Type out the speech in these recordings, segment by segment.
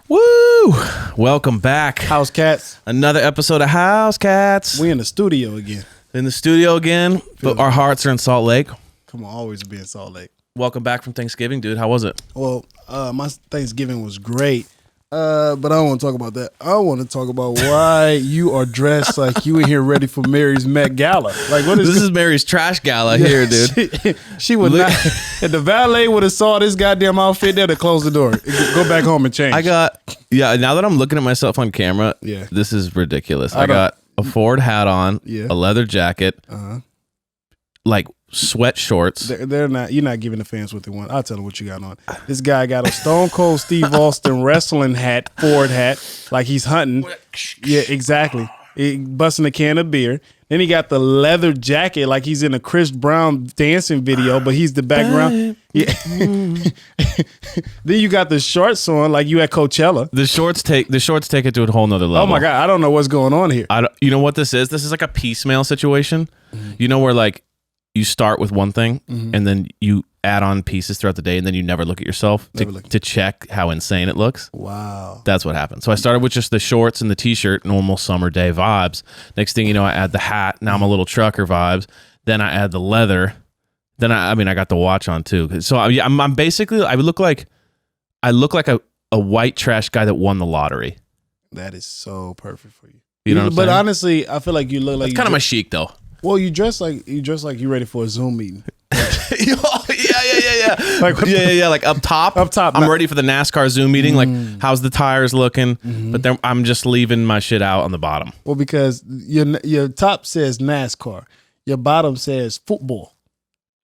Woo! Welcome back. House Cats. Another episode of House Cats. We in the studio again. In the studio again, but our hearts are in Salt Lake. Come on, always be in Salt Lake. Welcome back from Thanksgiving, dude. How was it? Well, my Thanksgiving was great, but I don't want to talk about that. I want to talk about why you are dressed like you in here ready for Mary's Met Gala. Like, what is this? Is Mary's trash gala here, dude. She would not. If the valet would have saw this goddamn outfit there, to close the door. Go back home and change. Now that I'm looking at myself on camera, this is ridiculous. I got a Ford hat on, a leather jacket, like sweat shorts. They're not. You're not giving the fans what they want. I'll tell them what you got on. This guy got a Stone Cold Steve Austin wrestling hat, Ford hat, like he's hunting. Yeah, exactly. Busting a can of beer. Then he got the leather jacket, like he's in a Chris Brown dancing video, but he's the background. Yeah. Then you got the shorts on, like you at Coachella. The shorts take it to a whole nother level. Oh my God, I don't know what's going on here. You know what this is? This is like a piecemeal situation. You know where like you start with one thing and then you add on pieces throughout the day and then you never look at yourself to check how insane it looks. Wow. That's what happened. So I started with just the shorts and the t-shirt, normal summer day vibes. Next thing you know, I add the hat. Now I'm a little trucker vibes. Then I add the leather. Then I got the watch on too. So I'm basically, I look like a white trash guy that won the lottery. That is so perfect for you. You know what I'm saying? But honestly, I feel like you look like it's kind of my chic though. Well, you dress like you're ready for a Zoom meeting. Yeah. Like up top. I'm ready for the NASCAR Zoom meeting. Like, how's the tires looking? But then I'm just leaving my shit out on the bottom. Well, because your top says NASCAR, your bottom says football.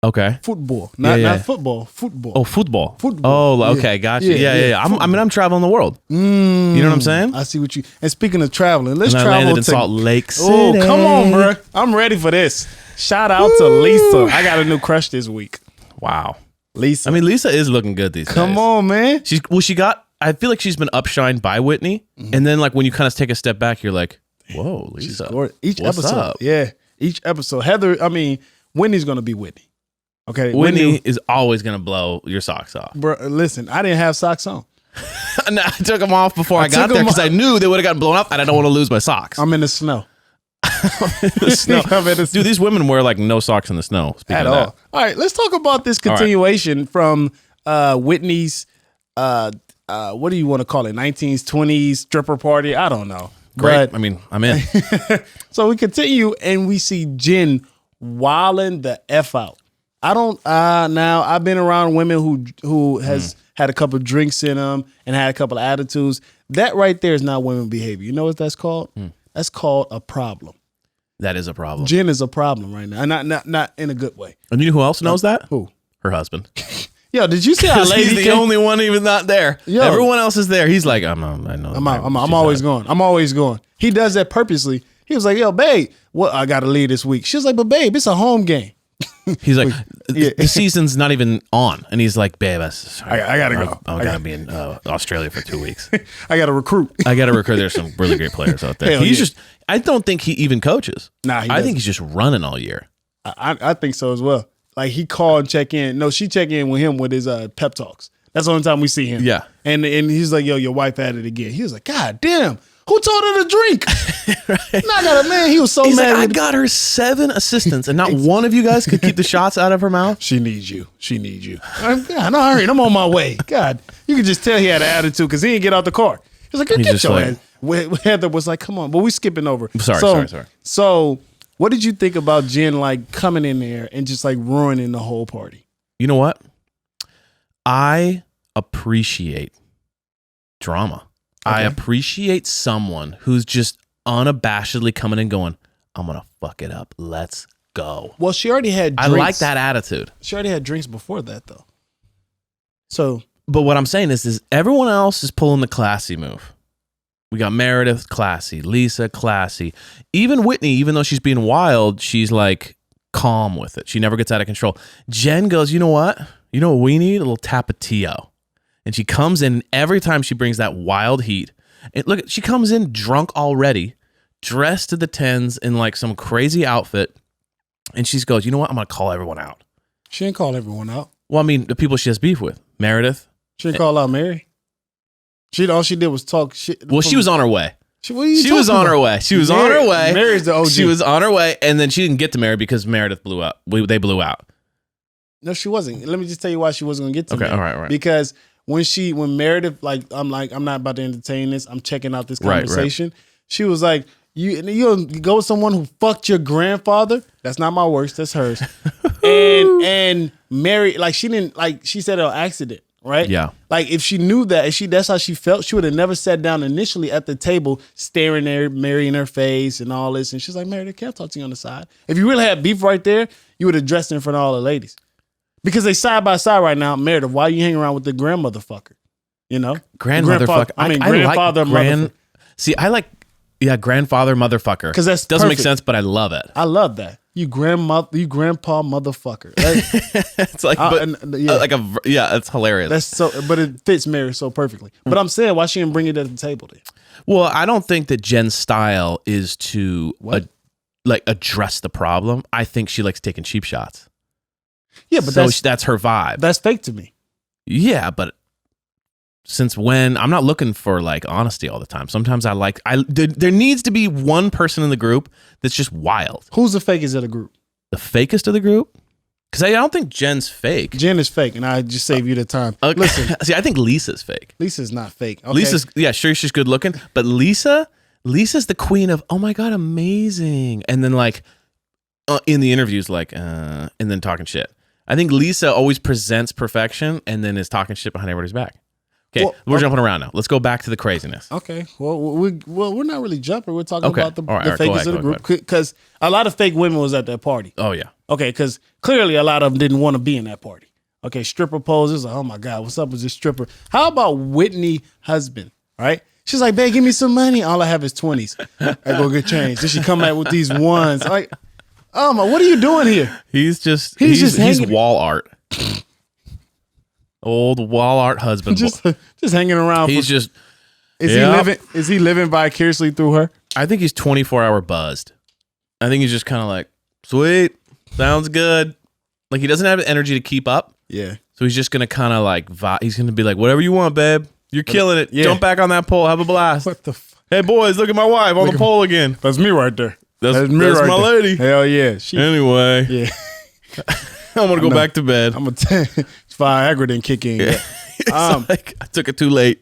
Okay. Football, not football. Football. Oh, football. Oh, okay, gotcha. Yeah. I'm traveling the world. You know what I'm saying? I see what you. And speaking of traveling, let's I travel landed to in Salt Lake City. Oh, come on, bro! I'm ready for this. Shout out to Lisa. I got a new crush this week. Wow, Lisa. I mean, Lisa is looking good these days. Come on, man. I feel like she's been upshined by Whitney, and then like when you kind of take a step back, you're like, whoa, Lisa. Each what's episode, up? each episode. Whitney's gonna be Whitney. Okay, Whitney is always gonna blow your socks off. Bro, listen, I didn't have socks on. No, I took them off before I got there because I knew they would have gotten blown up, and I don't want to lose my socks. I'm in the snow. Dude, these women wear like no socks in the snow. At all. All right, let's talk about this continuation from Whitney's. What do you want to call it? 19s, 20s stripper party. I don't know. Great. But, I mean, I'm in. So we continue, and we see Jen wilding the F out. I don't now I've been around women who has had a couple of drinks in them and had a couple of attitudes. That right there is not women behavior. You know what that's called? That's called a problem. That is a problem. Jen is a problem right now. Not in a good way. And you know who else knows that? Who? Her husband. Yo, did you see how lady he's the only one even not there? Yo, everyone else is there. He's like, I'm always going. I'm always going. He does that purposely. He was like, yo, babe, what I gotta leave this week. She was like, but babe, it's a home game. He's like, the season's not even on, and he's like, "Babe, I gotta go. I'm gonna be in Australia for 2 weeks. I gotta recruit. There's some really great players out there. I don't think he even coaches. Nah, I think he's just running all year. I think so as well. Like he called and check in. No, she check in with him with his pep talks. That's the only time we see him. Yeah, and he's like, "Yo, your wife at it again." He was like, "God damn." Who told her to drink? Right. No, I got a man. He was so mad. Like, I got her 7 assistants, and not one of you guys could keep the shots out of her mouth. She needs you. God, no, hurry. I'm on my way. God, you could just tell he had an attitude because he didn't get out the car. He's like, get your ass. Heather was like, come on, but we skipping over. Sorry. So, what did you think about Jen like coming in there and just like ruining the whole party? You know what? I appreciate drama. Okay. I appreciate someone who's just unabashedly coming and going, I'm going to fuck it up. Let's go. Well, she already had drinks. I like that attitude. She already had drinks before that, though. So, but what I'm saying is everyone else is pulling the classy move. We got Meredith, classy. Lisa, classy. Even Whitney, even though she's being wild, she's like calm with it. She never gets out of control. Jen goes, you know what? You know what we need? A little tapatio. And she comes in, every time she brings that wild heat. And look, she comes in drunk already, dressed to the tens in like some crazy outfit. And she goes, you know what? I'm going to call everyone out. She didn't call everyone out. Well, I mean, the people she has beef with. Meredith, She didn't call out Mary. All she did was talk shit. Well, she was on her way. She was on her way. She was on her way. Mary's the OG. She was on her way, and then she didn't get to Mary because Meredith blew up. They blew out. No, she wasn't. Let me just tell you why she wasn't going to get to Mary. All right. Because when Meredith, I'm not about to entertain this. I'm checking out this conversation. Right. She was like, you go with someone who fucked your grandfather. That's not my worst. That's hers. and Mary, like she said it on accident. Right? Yeah. Like if she knew that, that's how she felt, she would have never sat down initially at the table staring at Mary in her face and all this. And she's like, Mary, can't talk to you on the side. If you really had beef right there, you would have dressed in front of all the ladies. Because they side by side right now. Meredith, why are you hanging around with the grandmother fucker? You know? Grandfather motherfucker. See, I like grandfather motherfucker. Because that doesn't make sense, but I love it. I love that. You grandpa motherfucker. It's like, it's hilarious. That's so, but it fits Mary so perfectly. But I'm saying, why she didn't bring it at the table then? Well, I don't think that Jen's style is to address the problem. I think she likes taking cheap shots. Yeah, but that's her vibe. That's fake to me. Yeah, but since when? I'm not looking for like honesty all the time. Sometimes there needs to be one person in the group that's just wild. Who's the fakest of the group? The fakest of the group? Because I don't think Jen's fake. Jen is fake, and I just save you the time. Okay. Listen, see, I think Lisa's fake. Lisa's not fake. Okay. Lisa's, sure, she's good looking, but Lisa's the queen of, oh my God, amazing. And then like in the interviews, and then talking shit. I think Lisa always presents perfection and then is talking shit behind everybody's back. Okay, we're jumping around now. Let's go back to the craziness. Okay, well, we're not really jumping. We're talking about the fakest of the group because a lot of fake women was at that party. Oh yeah. Okay, because clearly a lot of them didn't want to be in that party. Okay, stripper poses. Like, oh my God, what's up with this stripper? How about Whitney's husband? Right? She's like, babe, give me some money. All I have is 20s. I go get change. Then she come back with these ones. Like, oh my, what are you doing here? He's wall art. Old wall art husband. just hanging around. Is he living vicariously through her? I think he's 24-hour buzzed. I think he's just kind of like, sweet, sounds good. Like he doesn't have the energy to keep up. Yeah. So he's just gonna kind of like he's gonna be like, whatever you want, babe. You're killing it. Yeah. Jump back on that pole. Have a blast. What the? Hey boys, look at my wife on the pole again. That's me right there. That's my lady. Hell yeah. Anyway. Yeah. I'm gonna go back to bed. I'm gonna Viagra didn't kick in. Yeah. Like, I took it too late.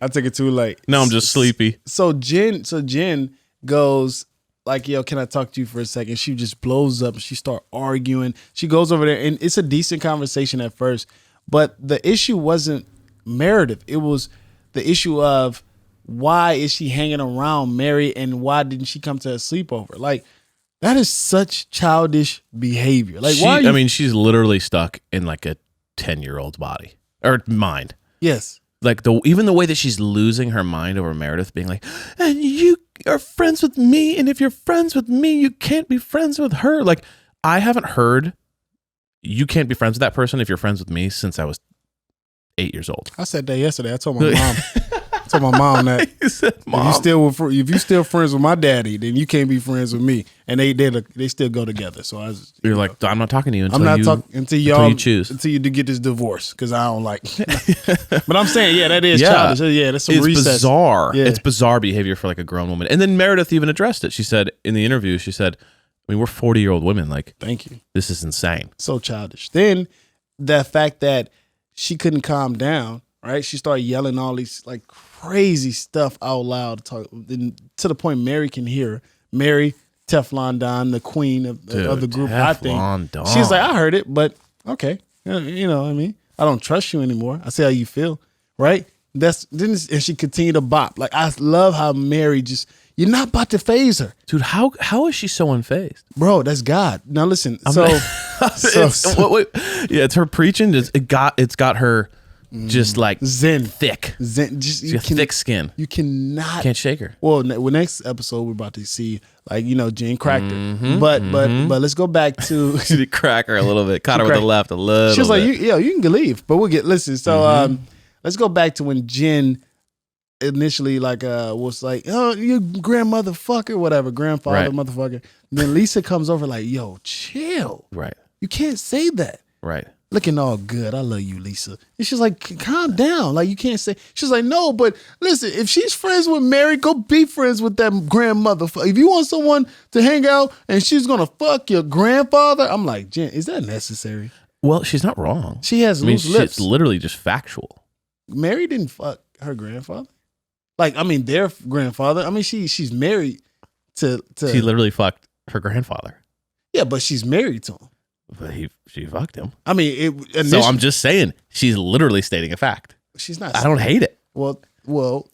Now I'm just sleepy. So Jen goes like, yo, can I talk to you for a second? She just blows up. She start arguing. She goes over there, and it's a decent conversation at first. But the issue wasn't Meredith. It was the issue of why is she hanging around Mary, and why didn't she come to a sleepover? Like, that is such childish behavior. Like, she's literally stuck in like a 10-year-old's body or mind. Yes. Like even the way that she's losing her mind over Meredith being like, and you are friends with me, and if you're friends with me, you can't be friends with her. Like, I haven't heard you can't be friends with that person if you're friends with me since I was 8 years old. I said that yesterday. I told my mom. That you said, Mom, if you still friends with my daddy, then you can't be friends with me. And they still go together. So you're like, I'm not talking to you until you choose until you get this divorce because I don't like. But I'm saying, that is childish. Yeah, that's some recess. It's bizarre. Yeah. It's bizarre behavior for like a grown woman. And then Meredith even addressed it. She said in the interview, we're 40-year-old women. Like, thank you. This is insane. So childish. Then the fact that she couldn't calm down. Right, she started yelling all these like crazy stuff out loud to the point Mary can hear her. Mary, Teflon Don, the queen of the group. I think she's like, I heard it, but okay, you know what I mean. I don't trust you anymore. I see how you feel, right? And she continued to bop. Like, I love how Mary you're not about to phase her, dude. How is she so unfazed, bro? That's God. Now listen, it's her preaching. It's got her. Just like zen, thick, thick skin. You can't shake her. Well, next episode we're about to see, like, Jen cracked her, but let's go back to she did crack her a little bit. Caught her with the left a little. She was like, bit. you can leave, but listen. So let's go back to when Jen initially was like, oh, you grandmother fucker, whatever, grandfather motherfucker. And then Lisa comes over like, yo, chill. Right. You can't say that. Right. looking all good. I love you, Lisa. And she's like, calm down. Like, you can't say. She's like, no, but listen, if she's friends with Mary, go be friends with that grandmother. If you want someone to hang out and she's going to fuck your grandfather, I'm like, Jen, is that necessary? Well, she's not wrong. She has loose lips. It's literally just factual. Mary didn't fuck her grandfather. Like, I mean, their grandfather. I mean, she's married to. She literally fucked her grandfather. Yeah, but she's married to him. But she fucked him. I mean, so I'm just saying, she's literally stating a fact. She's not. I don't hate it. Well,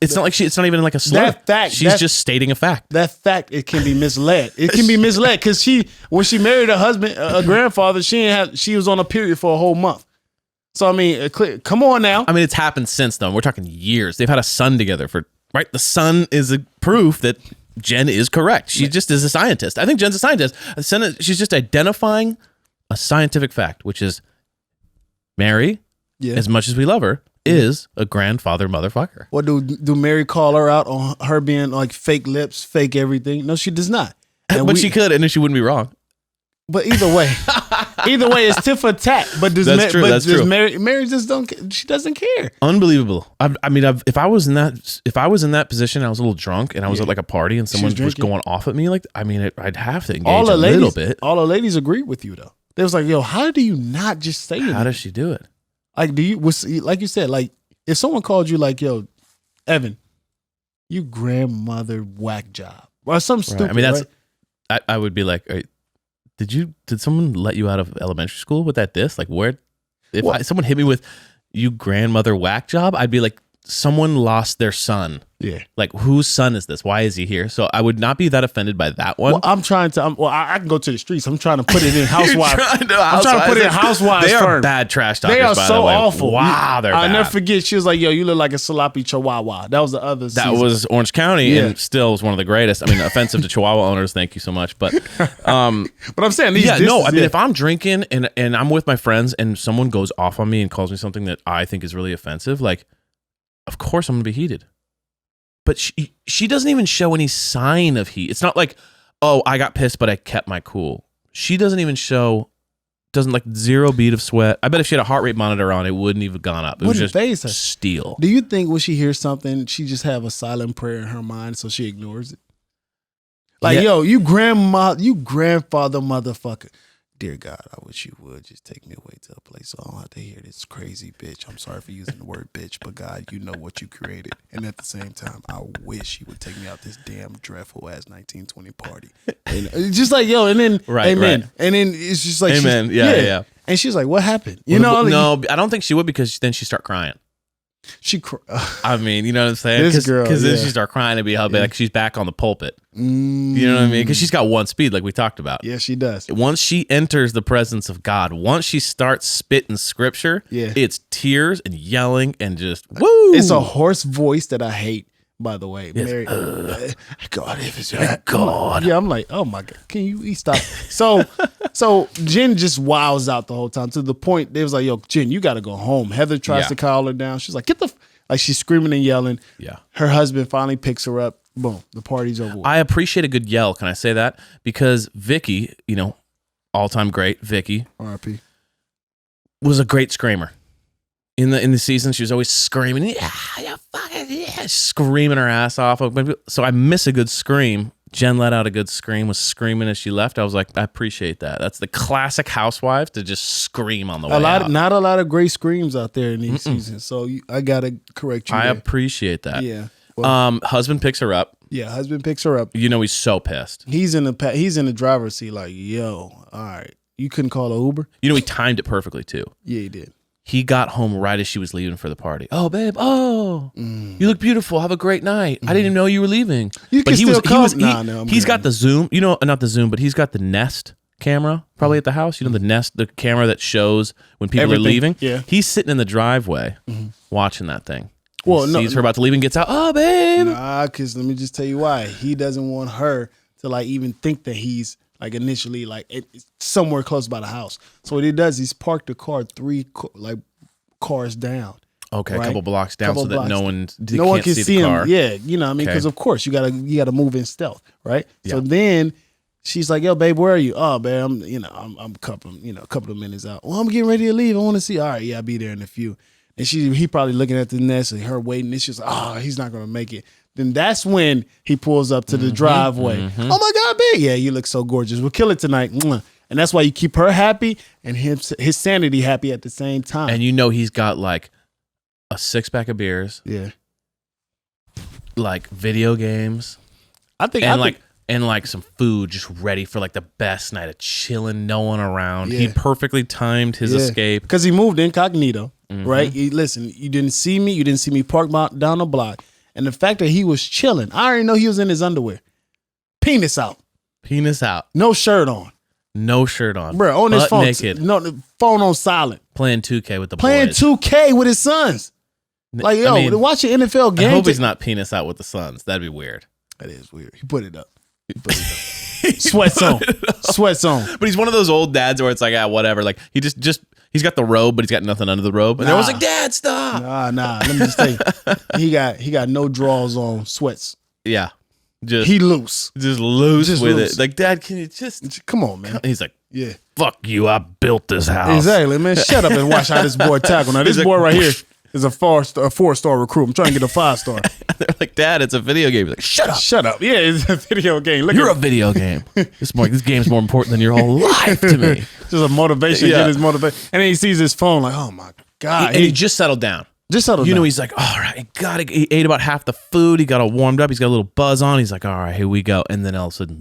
it's not like it's not even like a slur. That fact, she's just stating a fact. That fact, it can be misled. It can be misled because when she married her husband, a grandfather, she was on a period for a whole month. So I mean, come on now. I mean, it's happened since then. We're talking years. They've had a son together right. The son is a proof that Jen is correct. She just is a scientist. I think Jen's a scientist. She's just identifying a scientific fact, which is Mary, as much as we love her, is a grandfather motherfucker. What do Mary call her out on her being like fake lips, fake everything? No, she does not. But she could, and then she wouldn't be wrong. But either way, it's tit for tat. But that's true. Mary just she doesn't care. Unbelievable. I mean, if I was in that position, I was a little drunk, and I was at like a party, and someone was going off at me, like, I mean, I'd have to engage a little bit. All the ladies agree with you though. They was like, yo, how do you not just say it? How does she do it? Like, like you said, like if someone called you like, yo, Evan, you grandmother whack job or something stupid. I mean, that's I would be like, did someone let you out of elementary school with that diss? Like, where? If someone hit me with you grandmother whack job, I'd be like, someone lost their son. Yeah. Like, whose son is this? Why is he here? So I would not be that offended by that one. Well, I can go to the streets. I'm trying to put it in housewives. I'm trying to put it in housewives. They are bad trash talkers. They are so awful. Wow, they're bad. I'll never forget. She was like, yo, you look like a sloppy chihuahua. That was the other season. That was Orange County and still was one of the greatest. I mean, offensive to Chihuahua owners. Thank you so much. But I'm saying if I'm drinking and I'm with my friends and someone goes off on me and calls me something that I think is really offensive, like, of course I'm going to be heated. But she doesn't even show any sign of heat. It's not like, oh, I got pissed, but I kept my cool. She doesn't even like zero bead of sweat. I bet if she had a heart rate monitor on, it wouldn't even have gone up. It was just phase her. steel. Do you think when she hears something, she just have a silent prayer in her mind so she ignores it? Like, yo, you grandfather motherfucker. Dear God, I wish you would just take me away to a place so I don't have to hear this crazy bitch. I'm sorry for using the word bitch, but God, you know what you created. And at the same time, I wish you would take me out this damn dreadful ass 1920 party. And it's just like, yo, and then amen. Right. And then it's just like, amen. Yeah. And she's like, what happened? No, I don't think she would because then she start crying. I mean, you know what I'm saying? Because then she start crying and be like she's back on the pulpit. You know what I mean? Because she's got one speed, like we talked about. Yeah, she does. Once she enters the presence of God, once she starts spitting scripture, it's tears and yelling and just woo. It's a hoarse voice that I hate. By the way, yes. Mary, God, if it's God. Yeah, I'm like, oh my God, can you stop? So Jen just wows out the whole time to the point they was like, yo, Jen, you got to go home. Heather tries to calm her down. She's like, like she's screaming and yelling. Yeah. Her husband finally picks her up. Boom, the party's over. I appreciate a good yell. Can I say that? Because Vicky, all-time great Vicky, R.I.P., was a great screamer. In the season, she was always screaming, screaming her ass off. So I miss a good scream. Jen let out a good scream, was screaming as she left. I was like, I appreciate that. That's the classic housewife to just scream on the way out. Not a lot of great screams out there in these seasons. So I got to correct you. I appreciate that. Yeah. Well, husband picks her up. Yeah, husband picks her up. He's so pissed. He's in the driver's seat like, yo, all right. You couldn't call an Uber? He timed it perfectly too. Yeah, he did. He got home right as she was leaving for the party. Oh, babe. Oh, you look beautiful. Have a great night. I didn't even know you were leaving. He's got the Zoom, not the Zoom, but he's got the Nest camera probably at the house. The Nest, the camera that shows when people are leaving. Yeah. He's sitting in the driveway watching that thing. Well, sees her about to leave and gets out. Oh, babe. Nah, because let me just tell you why. He doesn't want her to like even think that he's like initially like somewhere close by the house. So what he does, he's parked the car 3 cars down. Okay, right? A couple blocks down so that no one can see the car. him. Yeah, you know what I mean? Because of course you gotta move in stealth, right? Yeah. So then She's like, yo, babe, where are you? Oh, babe, I'm a couple of minutes out. Well, I'm getting ready to leave. I want to see. All right, yeah, I'll be there in a few. And he probably looking at the nest and her waiting. And she's like, oh, he's not going to make it. Then that's when he pulls up to the driveway. Oh my God, babe. Yeah, you look so gorgeous. We'll kill it tonight. Mwah. And that's why you keep her happy and his sanity happy at the same time. And you know he's got like a 6-pack of beers. Yeah. Like video games. I think some food just ready for like the best night of chilling, no one around. Yeah. He perfectly timed his escape. Because he moved incognito, right? Listen, you didn't see me park down the block. And the fact that he was chilling, I already know he was in his underwear. Penis out. No shirt on. Bro, on his phone. Naked. No, the phone on silent. Playing 2K with the Playing boys. 2K with his sons. Like, yo, I mean, watch an NFL game. I hope he's not penis out with the sons. That'd be weird. That is weird. He put it up. Sweats on. But he's one of those old dads where it's like, whatever. Like he he's got the robe, but he's got nothing under the robe. And everyone's like, Dad, stop. Nah. Let me just tell you. He got no drawers on, sweats. Yeah. He loose. Just loose it. Like, Dad, can you just come on, man? He's like, yeah. Fuck you, I built this house. Exactly, man. Shut up and watch how this boy tackle. Now, this boy right here is a 4-star recruit. I'm trying to get a 5-star. They're like, Dad, it's a video game. He's like, shut up. Yeah, it's a video game. You're a video game. This game's more important than your whole life to me. Just a motivation. Get his motivation. And then he sees his phone like, oh my God. He just settled down. You know, he's like, all right, he ate about half the food. He got all warmed up. He's got a little buzz on. He's like, all right, here we go. And then all of a sudden,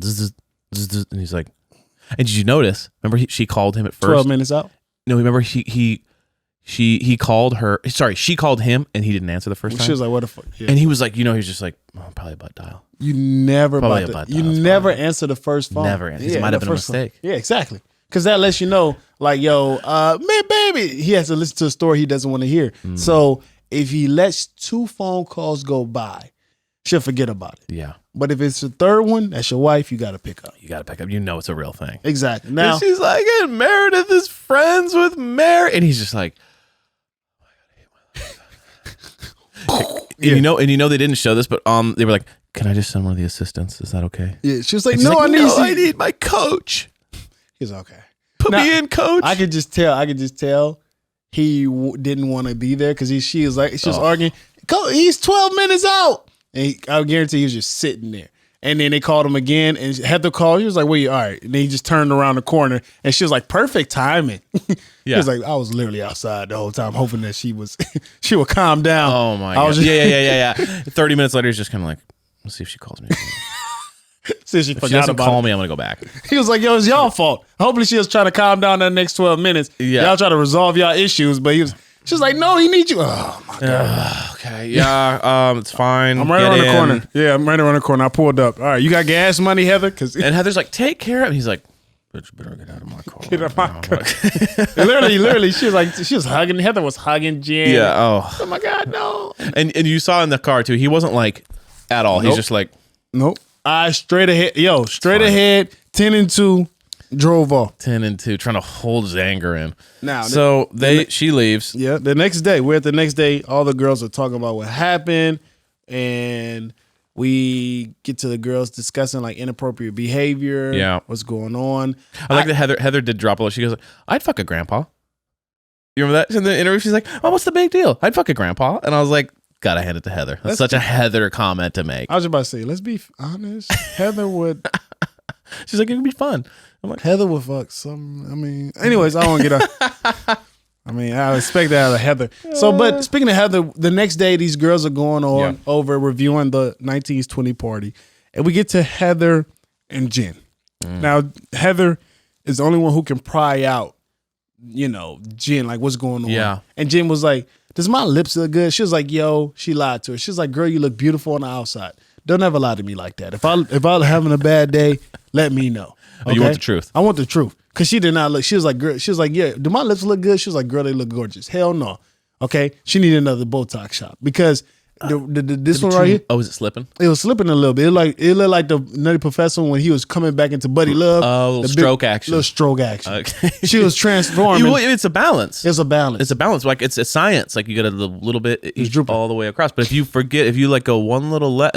and he's like, and did you notice? Remember, she called him at first. 12 minutes out. No, remember he called her. Sorry, she called him, and he didn't answer the first time. She was like, what the fuck? Yeah. And he was like, he was just like, probably a butt dial. You never answer the first phone. Never answer. It might have been a mistake. Yeah, exactly. Because that lets you know, like, yo, man, baby, he has to listen to a story he doesn't want to hear. So if he lets 2 phone calls go by, she'll forget about it. Yeah. But if it's the third one, that's your wife, you got to pick up. You know it's a real thing. Exactly. Now, and she's like, and Meredith is friends with Mary. And he's just like, oh my God, I hate my life. And you know they didn't show this, but they were like, can I just send one of the assistants? Is that okay? Yeah. She was like, no, I need my coach. He's okay. Put me in, coach. I could just tell he didn't want to be there because she was arguing. He's 12 minutes out. And I guarantee he was just sitting there. And then they called him again and Heather called. He was like, wait, all right. And then he just turned around the corner and she was like, perfect timing. He was like, I was literally outside the whole time hoping that she would calm down. Oh my God. Yeah. 30 minutes later, he's just kind of like, let's see if she calls me. Since she forgot about call me, I'm gonna go back. He was like, yo, it's y'all fault. Hopefully she was trying to calm down that next 12 minutes. Yeah. Y'all try to resolve y'all issues, but she was like, no, he needs you. Oh my God. Okay. Yeah. It's fine. I'm right around the corner. Yeah, I'm right around the corner. I pulled up. All right, you got gas money, Heather? And Heather's like, take care of him. He's like, bitch, you better get out of my car. Get out of my car. literally, she was hugging. Heather was hugging Jen. Yeah. Oh my God, no. And you saw in the car too, he wasn't like at all. Nope. He's just like, nope. Straight ahead. Yo, straight ahead. 10-2. Drove off. 10-2, trying to hold his anger in. Now, she leaves. Yeah, the next day. We're at the next day. All the girls are talking about what happened, and we get to the girls discussing like inappropriate behavior. Yeah, what's going on? I like that Heather did drop a little. She goes, "I'd fuck a grandpa." You remember that in the interview? She's like, "Oh, what's the big deal? I'd fuck a grandpa," and I was like, "Gotta hand it to Heather." That's such a Heather comment to make. I was about to say, let's be honest. Heather would. She's like, it would be fun. I'm like, Heather would fuck some. I mean, anyways, I don't get a. I mean, I expect that out of Heather. So, but speaking of Heather, the next day, these girls are going on over reviewing the 1920 party. And we get to Heather and Jen. Now, Heather is the only one who can pry out, Jen, like what's going on. Yeah. And Jen was like, does my lips look good? She was like, yo, she lied to her. She was like, girl, you look beautiful on the outside. Don't ever lie to me like that. If I'm having a bad day, let me know. Okay? Oh, you want the truth? I want the truth. Because she did not look. She was like, girl, she was like, yeah, do my lips look good? She was like, girl, they look gorgeous. Hell no. Okay? She needed another Botox shot. Because this one right here. Oh, is it slipping? It was slipping a little bit. It looked like the Nutty Professor when he was coming back into Buddy Love. Oh, stroke action. Little stroke action. Okay. She was transforming. It's a balance. It's a balance. It's a balance. Like it's a science. Like you got a little bit all the way across. But if you forget, if you like go one little she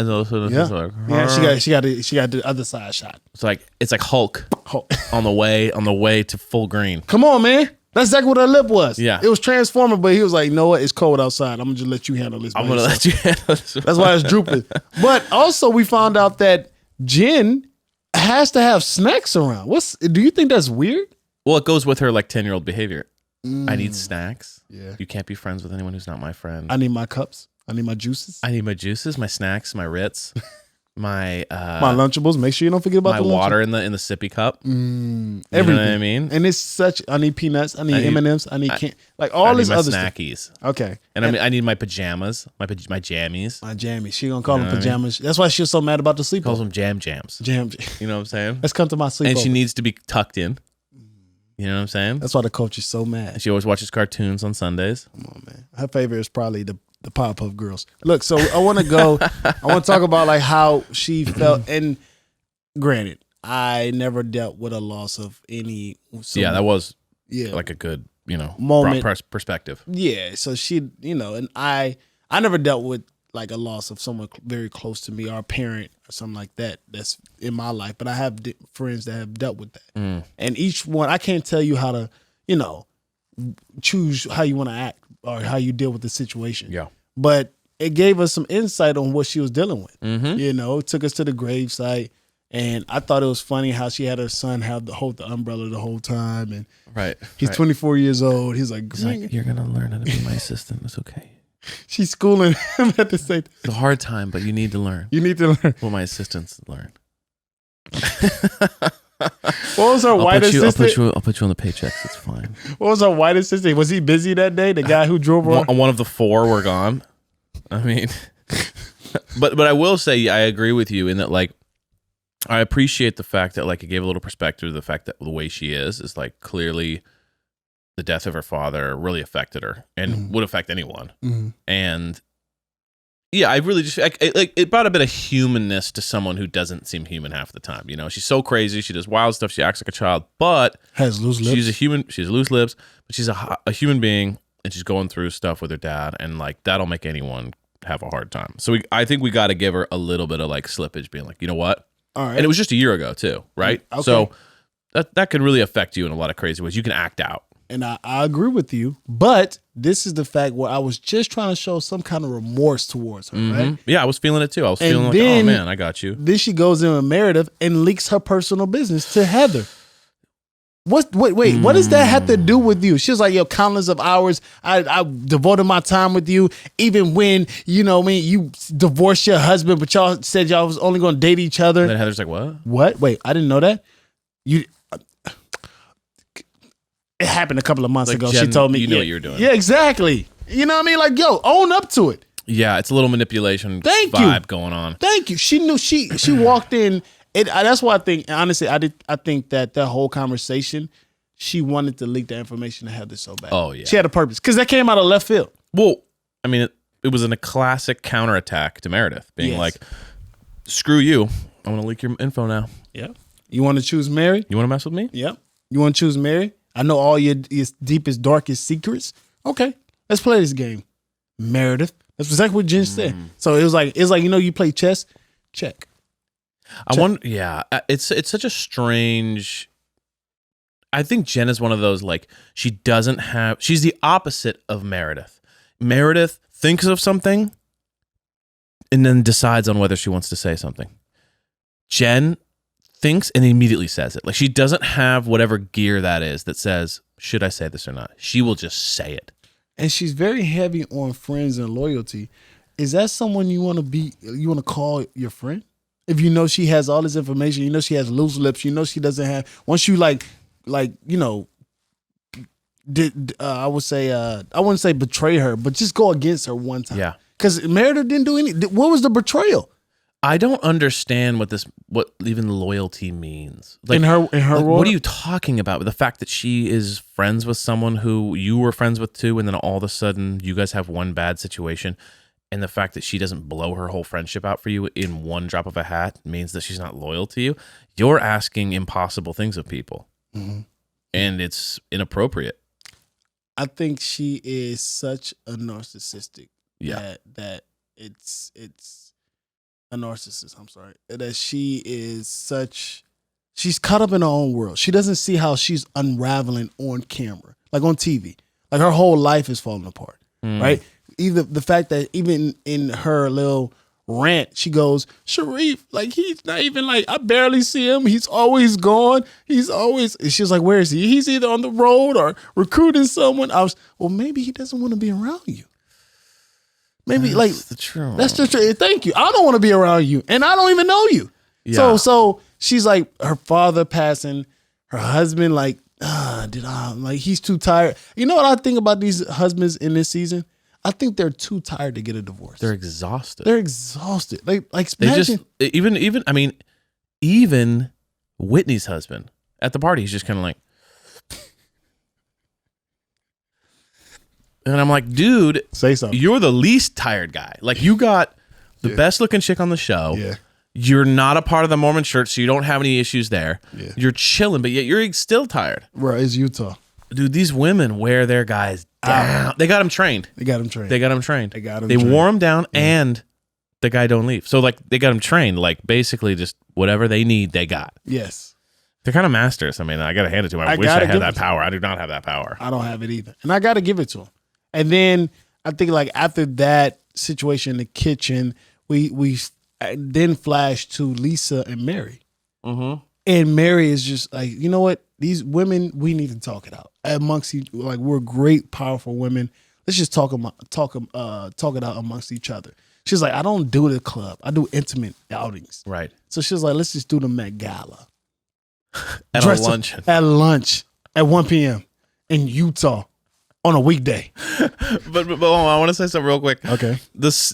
got the other side shot. It's like Hulk on the way to full green. Come on, man. That's exactly what her lip was. Yeah. It was transforming, but he was like, you know what? It's cold outside. I'm going to just let you handle this. I'm going to let you handle this. That's why it's drooping. But also we found out that Jen has to have snacks around. Do you think that's weird? Well, it goes with her like 10-year-old behavior. I need snacks. Yeah. You can't be friends with anyone who's not my friend. I need my cups. I need my juices. I need my juices, my snacks, my Ritz. My Lunchables. Make sure you don't forget about my the water in the sippy cup. Everything. You know what I mean? And it's such. I need peanuts. I need M&Ms. I need all this other snackies. Stuff. Okay. And I need my pajamas. My jammies. My jammies. She gonna call them pajamas. That's why she was so mad about the sleep. Calls them jams. Jam. You know what I'm saying? Let's come to my sleep. And she needs to be tucked in. You know what I'm saying? That's why the coach is so mad. And she always watches cartoons on Sundays. Come on, man. Her favorite is probably the Powerpuff Girls. Look, so I want to go. I want to talk about like how she felt. And granted, I never dealt with a loss of any. That was like a good moment perspective. Yeah, so she and I never dealt with like a loss of someone very close to me or a parent or something like that. That's in my life, but I have friends that have dealt with that, and each one I can't tell you how to choose how you want to act or how you deal with the situation. Yeah. But it gave us some insight on what she was dealing with. Mm-hmm. It took us to the gravesite, and I thought it was funny how she had her son hold the umbrella the whole time, and he's 24 years old. He's like, you're gonna learn how to be my assistant. It's okay. She's schooling him at the same. It's a hard time, but you need to learn. You need to learn. Well, my assistants learn. What was her white assistant? I'll put you on the paychecks. It's fine. What was her white assistant? Was he busy that day? The guy who drove her? One of the four were gone. I mean, but I will say I agree with you in that like I appreciate the fact that like it gave a little perspective to the fact that the way she is like clearly the death of her father really affected her and would affect anyone. And yeah, I really just it brought a bit of humanness to someone who doesn't seem human half the time. She's so crazy. She does wild stuff. She acts like a child, but has loose lips. She's a human. She has loose lips, but she's a human being, and she's going through stuff with her dad, and like that'll make anyone have a hard time. So I think we got to give her a little bit of like slippage, being like, you know what? All right. And it was just a year ago too, right? Okay. So that could really affect you in a lot of crazy ways. You can act out. And I agree with you, but this is the fact where I was just trying to show some kind of remorse towards her, right? Yeah, I was feeling it too. I was feeling like, oh man, I got you. Then she goes in with Meredith and leaks her personal business to Heather. What does that have to do with you? She was like, yo, countless of hours, I devoted my time with you, even when, you divorced your husband, but y'all said y'all was only going to date each other. And then Heather's like, what? What? Wait, I didn't know that. It happened a couple of months ago. Jen, she told me. You know what you were doing. Yeah, exactly. You know what I mean? Like, yo, own up to it. Yeah, it's a little manipulation vibe going on. Thank you. She knew she walked in. That's why I think, honestly, I think that whole conversation, she wanted to leak the information to Heather so bad. Oh, yeah. She had a purpose because that came out of left field. Well, I mean, it was in a classic counterattack to Meredith being like, screw you. I'm going to leak your info now. Yeah. You want to choose Mary? You want to mess with me? Yep. You want to choose Mary? I know all your deepest, darkest secrets. Okay, let's play this game. Meredith. That's exactly what Jen said. So it's like you play chess. Check. I wonder. Yeah, it's such a strange. I think Jen is one of those like she's the opposite of Meredith. Meredith thinks of something and then decides on whether she wants to say something. Jen thinks and immediately says it. Like she doesn't have whatever gear that is that says, should I say this or not? She will just say it. And she's very heavy on friends and loyalty. Is that someone you want to call your friend? If you know she has all this information, you know she has loose lips, you know she doesn't have, once you I would say, I wouldn't say betray her, but just go against her one time. Yeah. Because Meredith didn't do anything. What was the betrayal? I don't understand what even loyalty means. Like, in her like, role? what are you talking about? The fact that she is friends with someone who you were friends with too, and then all of a sudden you guys have one bad situation, and the fact that she doesn't blow her whole friendship out for you in one drop of a hat means that she's not loyal to you. You're asking impossible things of people, and it's inappropriate. I think she is such a narcissistic that it's a narcissist. I'm sorry. That she is she's caught up in her own world. She doesn't see how she's unraveling on camera, like on TV. Like her whole life is falling apart, right? Either the fact that even in her little rant, she goes, Sharif, like he's not even like, I barely see him. He's always gone. He's always, and she's like, where is he? He's either on the road or recruiting someone. Well, maybe he doesn't want to be around you. Maybe that's the truth. That's the truth. Thank you. I don't want to be around you, and I don't even know you. Yeah. So she's like, her father passing, her husband like, like he's too tired. You know what I think about these husbands in this season? I think they're too tired to get a divorce. They're exhausted. Like they just even Whitney's husband at the party, he's just kind of like, and I'm like, dude, say something. You're the least tired guy. Like you got the best looking chick on the show. Yeah. You're not a part of the Mormon church, so you don't have any issues there. Yeah. You're chilling, but yet you're still tired. Where is Utah? Dude, these women wear their guys down. They got them trained. They wore them down, and the guy don't leave. So, like, they got them trained. Like, basically, just whatever they need, they got. Yes. They're kind of masters. I mean, I got to hand it to them. I wish I had that power. I do not have that power. I don't have it either. And I got to give it to them. And then, I think, like, after that situation in the kitchen, we then flash to Lisa and Mary. And Mary is just like, you know what? These women, we need to talk it out amongst each. Like we're great, powerful women. Let's just talk it out amongst each other. She's like, I don't do the club. I do intimate outings. Right. So she's like, let's just do the Met Gala at a luncheon. At lunch at 1 p.m. in Utah on a weekday. but I want to say something real quick. Okay.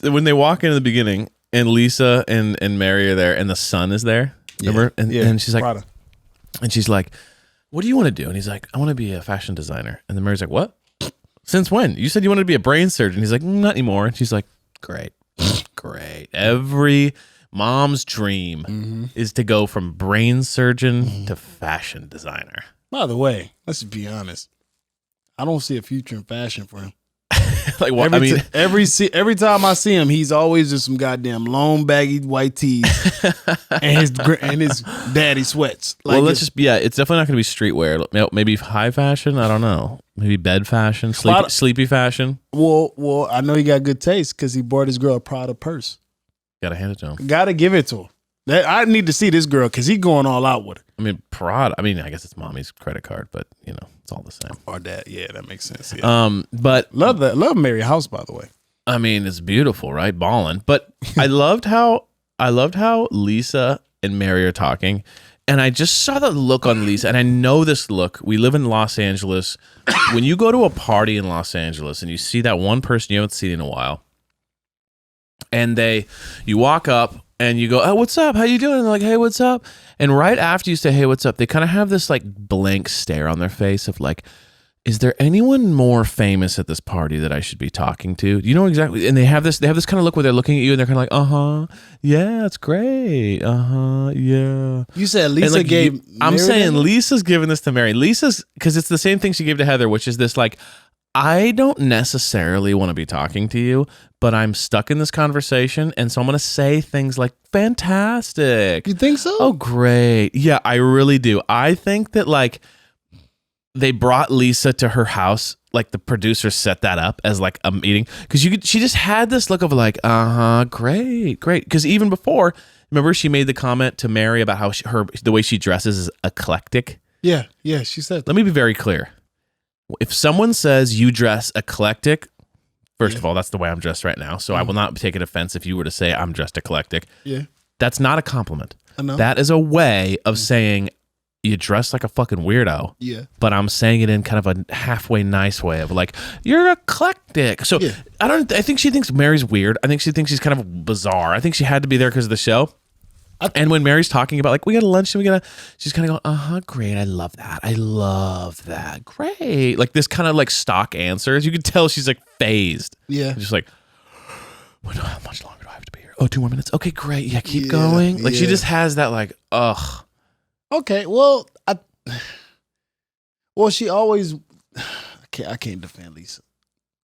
When they walk in the beginning and Lisa and Mary are there and the son is there. Remember? And she's like, Prada. And she's like, what do you want to do? And he's like, I want to be a fashion designer. And then Mary's like, what? Since when? You said you wanted to be a brain surgeon. He's like, not anymore. And she's like, great. Every mom's dream is to go from brain surgeon to fashion designer. By the way, let's be honest. I don't see a future in fashion for him. Like what? Every time I see him, he's always just some goddamn long baggy white tees and his daddy sweats. Like well, it's definitely not going to be streetwear. Maybe high fashion. I don't know. Maybe bed fashion, sleepy fashion. Well, I know he got good taste because he bought his girl a Prada purse. Gotta hand it to him. Gotta give it to him. I need to see this girl because he's going all out with her. I mean, Prada. I mean, I guess it's mommy's credit card, but you know, it's all the same. Or dad. Yeah, that makes sense. Yeah. But love Mary House, by the way. I mean, it's beautiful, right? Ballin'. But I loved how Lisa and Mary are talking, and I just saw the look on Lisa, and I know this look. We live in Los Angeles. When you go to a party in Los Angeles and you see that one person you haven't seen in a while, and you walk up. And you go, oh, what's up? How you doing? And they're like, hey, what's up? And right after you say, hey, what's up? They kind of have this like blank stare on their face of like, is there anyone more famous at this party that I should be talking to? You know exactly. And they have this kind of look where they're looking at you and they're kind of like, yeah, it's great. Yeah. You said Lisa gave. I'm saying Lisa's giving this to Mary. Lisa's, because it's the same thing she gave to Heather, which is this like, I don't necessarily want to be talking to you, but I'm stuck in this conversation, and so I'm going to say things like, fantastic. You think so? Oh, great. Yeah, I really do. I think that, like, they brought Lisa to her house, like, the producers set that up as, like, a meeting, because she just had this look of, like, great. Because even before, remember she made the comment to Mary about how the way she dresses is eclectic? Yeah, she said that. Let me be very clear. If someone says you dress eclectic, first of all, that's the way I'm dressed right now. So I will not take an offense if you were to say I'm dressed eclectic. Yeah. That's not a compliment. I know. That is a way of saying you dress like a fucking weirdo. Yeah. But I'm saying it in kind of a halfway nice way of like, you're eclectic. So I think she thinks Mary's weird. I think she thinks she's kind of bizarre. I think she had to be there because of the show. And when Mary's talking about like, we got a lunch and she's kind of going, great. I love that. Great. Like this kind of like stock answers. You could tell she's like phased. Yeah. Just like, well, how much longer do I have to be here? Oh, 2 more minutes. Okay, great. Yeah, keep going. Like she just has that like, ugh. Okay, well, she always. I can't defend Lisa.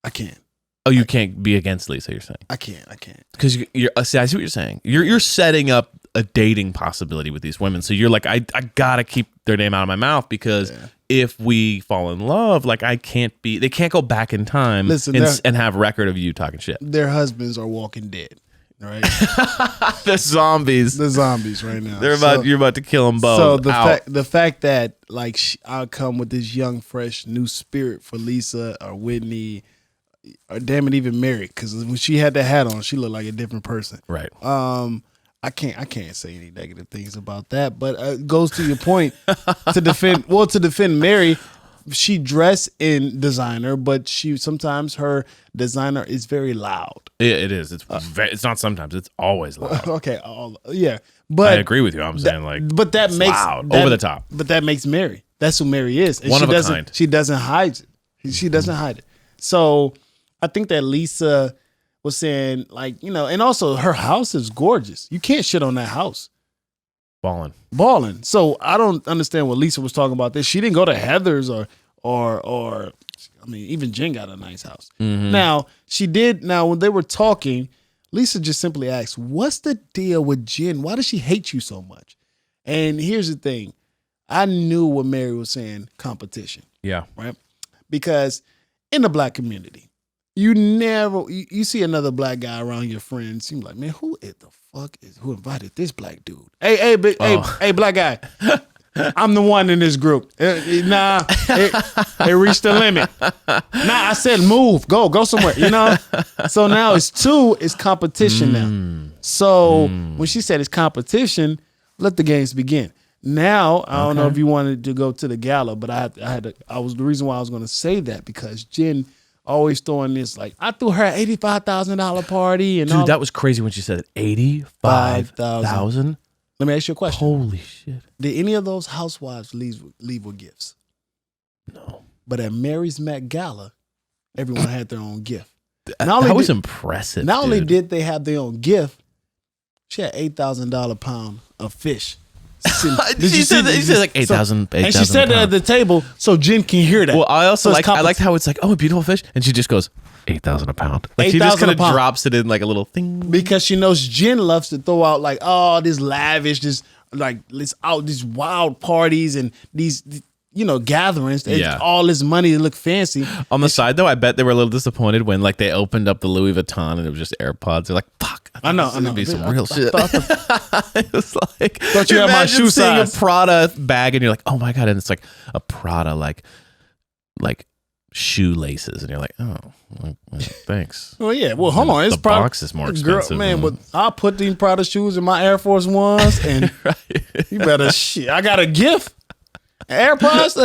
I can't. Oh, you can't be against Lisa. You're saying I can't. because you're. See, I see what you're saying. You're setting up a dating possibility with these women. So you're like, I gotta keep their name out of my mouth because if we fall in love, like I can't be. They can't go back in time and have record of you talking shit. Their husbands are walking dead. Right, the zombies right now. You're about to kill them both. So the fact that like I'll come with this young, fresh, new spirit for Lisa or Whitney, or damn it, even Mary, because when she had that hat on, she looked like a different person. Right. I can't say any negative things about that, but it goes to your point to defend Mary. She dressed in designer, but sometimes her designer is very loud. It is. It's not sometimes. It's always loud. Okay. Yeah. But I agree with you. I'm saying like, but that makes loud, over the top. But that makes Mary. That's who Mary is. And one of a kind. She doesn't hide it. She doesn't hide it. So I think that Lisa was saying like, and also her house is gorgeous. You can't shit on that house. Balling. So I don't understand what Lisa was talking about. This she didn't go to Heather's or I mean even Jen got a nice house. Mm-hmm. Now she did. Now when they were talking, Lisa just simply asked, "What's the deal with Jen? Why does she hate you so much?" And here's the thing, I knew what Mary was saying: competition. Yeah. Right. Because in the black community, you see another black guy around your friends, you're like, man, who invited this black dude? Hey, black guy. I'm the one in this group. Nah, it reached the limit. Nah, I said move, go somewhere, So now it's competition now. So when she said it's competition, let the games begin. Now, I don't know if you wanted to go to the gala, but the reason why I was going to say that because Jen always throwing this like I threw her an $85,000 party and dude, that was crazy when she said it. 85,000. Let me ask you a question. Holy shit! Did any of those housewives leave with gifts? No. But at Mary's Met Gala, everyone had their own gift. That was impressive. Not only did they have their own gift, she had $8,000 pound of fish. She said like 8,000, and she said that at the table so Jen can hear that. Well, I also I liked how it's like, oh, a beautiful fish, and she just goes 8,000 a pound. Like she just kind of drops it in like a little thing because she knows Jen loves to throw out like, oh, this lavish, these wild parties and these gatherings. Yeah. All this money to look fancy. On the side though, I bet they were a little disappointed when like they opened up the Louis Vuitton and it was just AirPods. They're like, fuck. I know. Be some real shit. It was like, thought you had my shoe size. A Prada bag and you're like, oh my God. And it's like a Prada like shoelaces. And you're like, oh, well, thanks. Well, yeah. Well, hold on. It's the box is more expensive. Girl, man, but I'll put these Prada shoes in my Air Force Ones and you better shit. I got a gift. AirPods?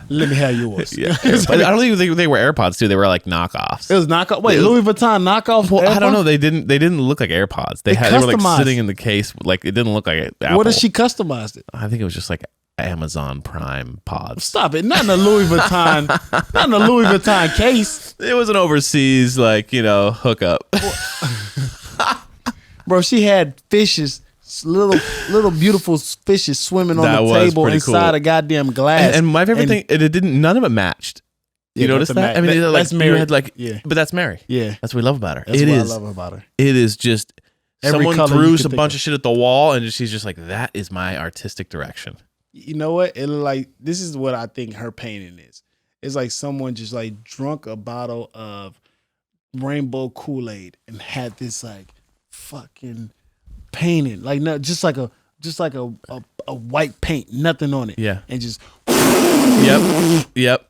Let me have yours. Yeah. But I don't even think they were AirPods too. They were like knockoffs. It was knockoff. Wait, Louis Vuitton knockoff? Well, I don't know. They didn't look like AirPods. They were like sitting in the case. Like it didn't look like Apple. What if she customized it? I think it was just like Amazon Prime pods. Stop it! Not in a Louis Vuitton. Not in a Louis Vuitton case. It was an overseas hookup. Bro, she had fishes. Little beautiful fishes swimming on the table inside a goddamn glass. And my favorite thing, none of it matched. You notice that? I mean, that's Mary. But that's Mary. Yeah, that's what we love about her. That's what I love about her. It is just someone threw a bunch of shit at the wall, and she's just like, that is my artistic direction. You know what? This is what I think her painting is. It's like someone just like drunk a bottle of rainbow Kool-Aid and had this like fucking painting, like no, just like a white paint, nothing on it. Yeah, and just yep,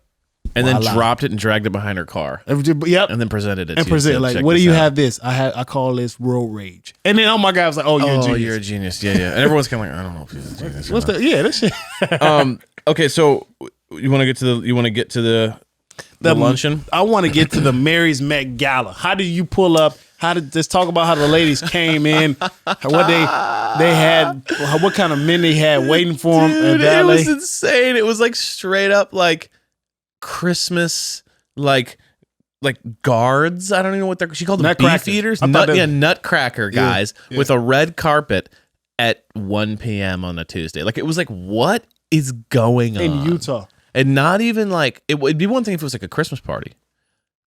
and then dropped it and dragged it behind her car. Yep, and then presented it. And presented like, what do you have? This I call this road rage. And then my guy was like, oh, you're a genius. Yeah. And everyone's kind of like, I don't know if he's a genius. What's that? Yeah, that shit. Okay, so you want to get to the luncheon? I want to get to the Mary's Met Gala. How did you pull up? Let's talk about how the ladies came in, what they had, what kind of men they had waiting for them. Dude, it was insane. It was like straight up like Christmas, like like guards. I don't even know what they're. She called them Nutcrackers. beef eaters. I thought they- Nutcracker guys Yeah. with a red carpet at 1 p.m. on a Tuesday. Like it was like, what is going on in Utah. And not even like it would be one thing if it was like a Christmas party.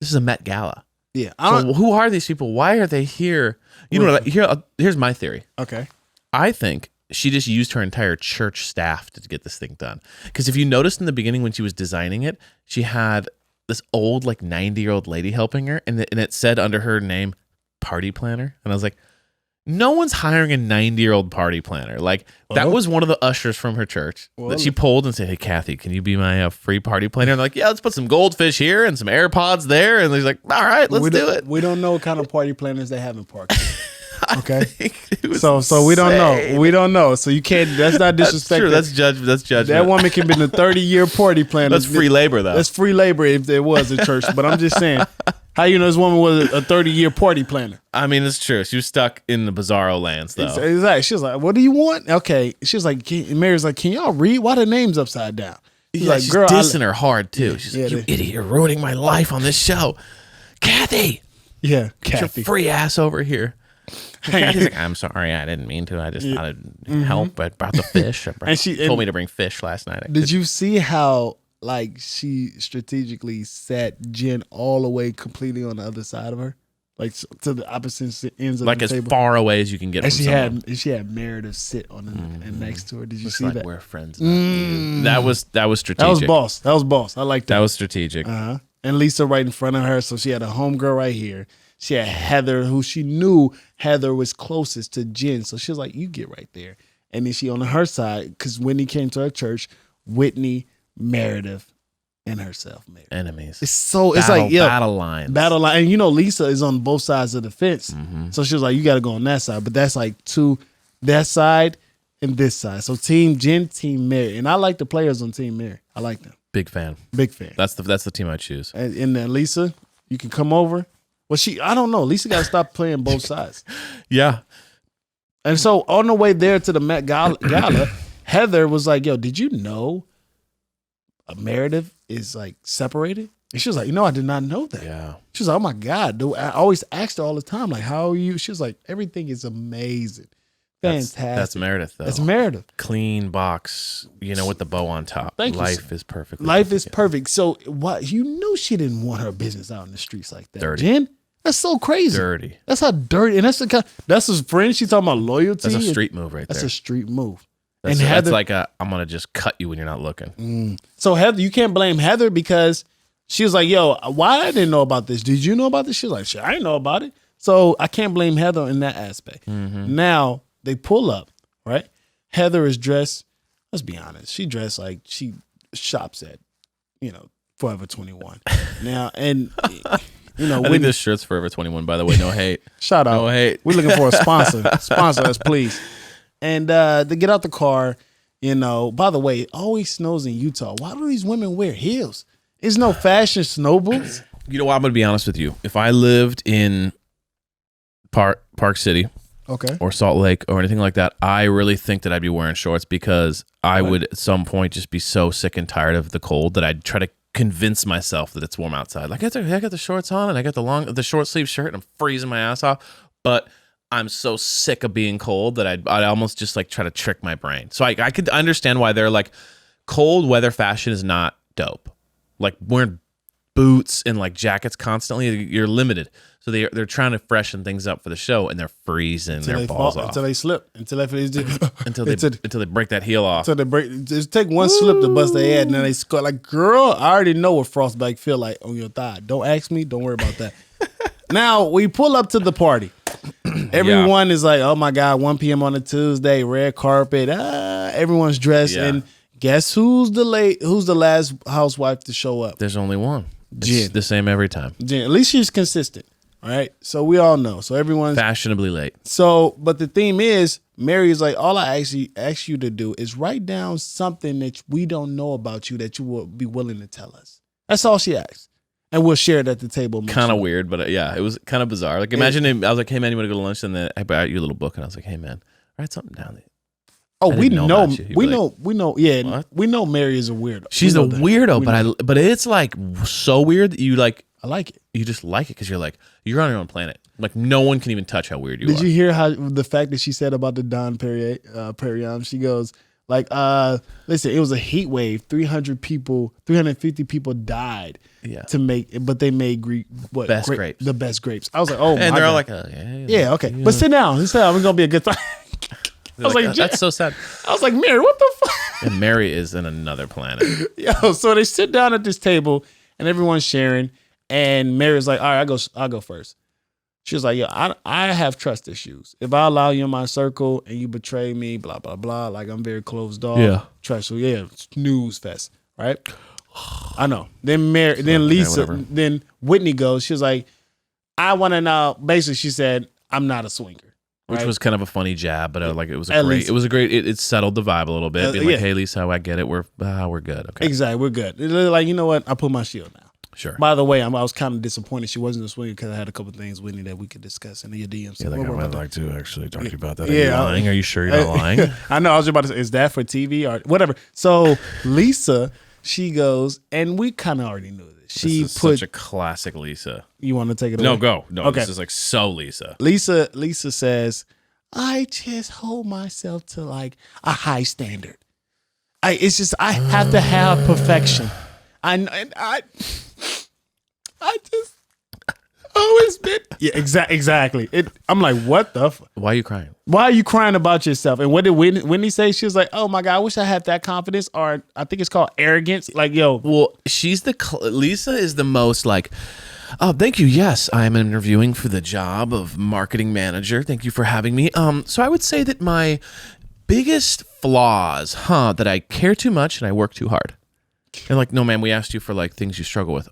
This is a Met Gala. Yeah. So who are these people? Why are they here? You know what? Here's my theory. Okay. I think she just used her entire church staff to get this thing done. Because if you noticed in the beginning when she was designing it, she had this old like 90-year-old lady helping her, and it said under her name party planner. And I was like, no one's hiring a 90-year-old party planner. Like that was one of the ushers from her church that she pulled and said, "Hey, Kathy, can you be my free party planner?" And they're like, "Yeah, let's put some goldfish here and some AirPods there." And he's like, "All right, let's do it." We don't know what kind of party planners they have in parks. Okay, It so was we don't know. insane. We don't know. So you can't. That's not disrespectful. That's true. That's judgment. That woman can be in a 30-year party planner. That's free labor, though. That's free labor if there was a church. But I'm just saying, how you know this woman was a 30-year party planner? I mean, it's true. She was stuck in the bizarro lands, though. Exactly. She was like, "What do you want?" Okay. She was like, Mary's like, "Can y'all read? Why the name's upside down?" She's like, "Girl, dissing her hard, too. She's like, Yeah, "You idiot, you're ruining my life on this show. Kathy, yeah, get your Kathy." free ass over here." Kathy's like, "I'm sorry, I didn't mean to. I just thought it'd help. I brought the fish. And she told me to bring fish last night." Did you see how like she strategically sat Jen all the way completely on the other side of her, like to the opposite ends of Like the as table? far away as you can get And from someone. she had Meredith sit on and next to her. Did you Looks see like that? we're friends. That was strategic. That was boss. That was boss. I like that. That was strategic. And Lisa right in front of her, so she had a homegirl right here. She had Heather, who she knew Heather was closest to Jen, so she was like, "You get right there." And then she on her side, because Whitney came to her church, Whitney, Meredith, and herself, Meredith. Enemies. It's like battle lines. battle line. And you know, Lisa is on both sides of the fence, so she was like, "You got to go on that side." But that's like that side and this side. So Team Jen, Team Mary, and I like the players on Team Mary. I like them. Big fan. Big fan. That's the team I choose. And then Lisa, you can come over. Well, I don't know. Lisa got to stop playing both sides. Yeah. And so on the way there to the Met Gala, Heather was like, "Yo, did you know Meredith is like separated?" And she was like, "I did not know that." Yeah. She was like, "Oh my God." I always asked her all the time, like, "How are you?" She was like, "Everything is amazing. Fantastic." That's Meredith, though. That's Meredith. Clean box, with the bow on top. Thank you. Life is perfect. Life is perfect. So what? You knew she didn't want her business out in the streets like that. Dirty. Jen, that's so crazy. Dirty. That's how dirty. And that's his friend. She's talking about loyalty. That's a street move right That's there. a street move. That's Heather, like I'm going to just cut you when you're not looking. So Heather, you can't blame Heather because she was like, "Yo, why I didn't know about this? Did you know about this?" She was like, "Shit, I didn't know about it." So I can't blame Heather in that aspect. Now they pull up, right? Heather is dressed, let's be honest, she dressed like she shops at, Forever 21. Now, and I think this shirt's Forever 21, by the way. No hate. Shout out. No hate. We're looking for a sponsor. Sponsor us, please. And they get out the car. By the way, it always snows in Utah. Why do these women wear heels? There's no fashion snow boots. You know what? I'm going to be honest with you. If I lived in Park City Okay. or Salt Lake or anything like that, I really think that I'd be wearing shorts because I would at some point just be so sick and tired of the cold that I'd try to convince myself that it's warm outside. Like I got the shorts on and I got the short sleeve shirt and I'm freezing my ass off, but I'm so sick of being cold that I'd almost just like try to trick my brain. So I could understand why they're like, cold weather fashion is not dope. Like wearing boots and like jackets constantly, you're limited. So they're trying to freshen things up for the show and they're freezing their balls off. Until they slip. Until they break that heel off. Until they break. Just take one slip to bust their head and then they score. Like, girl, I already know what frostbite feel like on your thigh. Don't ask me. Don't worry about that. Now, we pull up to the party. Everyone is like, "Oh my God, 1 p.m. on a Tuesday, red carpet." Everyone's dressed. Yeah. And guess who's the last housewife to show up? There's only one. It's Jen. the same every time. Jen. At least she's consistent. All right. So we all know. So everyone's Fashionably late. So, but the theme is, Mary is like, all I ask you to do is write down something that we don't know about you that you will be willing to tell us. That's all she asks. And we'll share it at the table. Kind of weird, but it was kind of bizarre. Like imagine I was like, "Hey man, you want to go to lunch?" And then I brought you a little book and I was like, "Hey man, write something down there." Oh, we know, yeah, "What?" we know Mary is a weirdo. She's a weirdo, but it's like so weird that you like I like it. You just like it because you're like, you're on your own planet. Like no one can even touch how weird you are. Did you hear how the fact that she said about the Don Perignon? She goes like, listen, it was a heat wave. 350 people died. Yeah. But they made grapes. The best grapes. I was like, oh, and my they're all God. like, yeah, okay, but sit down. It's gonna be a good time. I was like, that's so sad. I was like, Mary, what the fuck? And Mary is in another planet. Yo, so they sit down at this table and everyone's sharing, and Mary's like, all right, I'll go first. She was like, yo, I have trust issues. If I allow you in my circle and you betray me, blah, blah, blah, like I'm very closed off. Yeah. Trust. So yeah, snooze fest, right? I know. Then Lisa, then Whitney goes, she was like, I want to know, basically she said, I'm not a swinger. Which right? was kind of a funny jab, but it was a great. It settled the vibe a little bit. Being like, hey, Lisa, I get it. We're good. Okay, exactly, we're good. Like, you know what? I put my shield now. Sure. By the way, I was kind of disappointed she wasn't a swinger because I had a couple of things, Whitney, that we could discuss in the DMs. Yeah, like I would like to actually talk to you about that. Are you lying? Are you sure you're not lying? I know. I was about to say, is that for TV or whatever? So Lisa, she goes, and we kind of already knew this. She such a classic Lisa. You want to take it away? No, go. No, okay. This is like so Lisa. Lisa says, I just hold myself to like a high standard. I have to have perfection. I just always been exactly. I'm like, what the? Why are you crying? Why are you crying about yourself? And what did Whitney say? She was like, oh my God, I wish I had that confidence, or I think it's called arrogance. Like, yo, well, Lisa is the most like. Oh, thank you. Yes, I'm interviewing for the job of marketing manager. Thank you for having me. So I would say that my biggest flaws, that I care too much and I work too hard. And like, no, man, we asked you for like things you struggle with.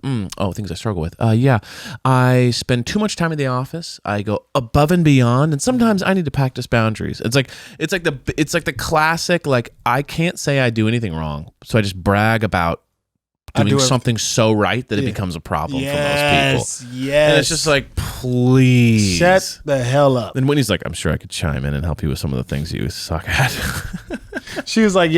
Things I struggle with. Yeah, I spend too much time in the office. I go above and beyond, and sometimes I need to practice boundaries. It's like the classic. Like, I can't say I do anything wrong, so I just brag about doing something so right that it becomes a problem for most people. Yes. And it's just like, please. Shut the hell up. And Whitney's like, I'm sure I could chime in and help you with some of the things you suck at. She was like,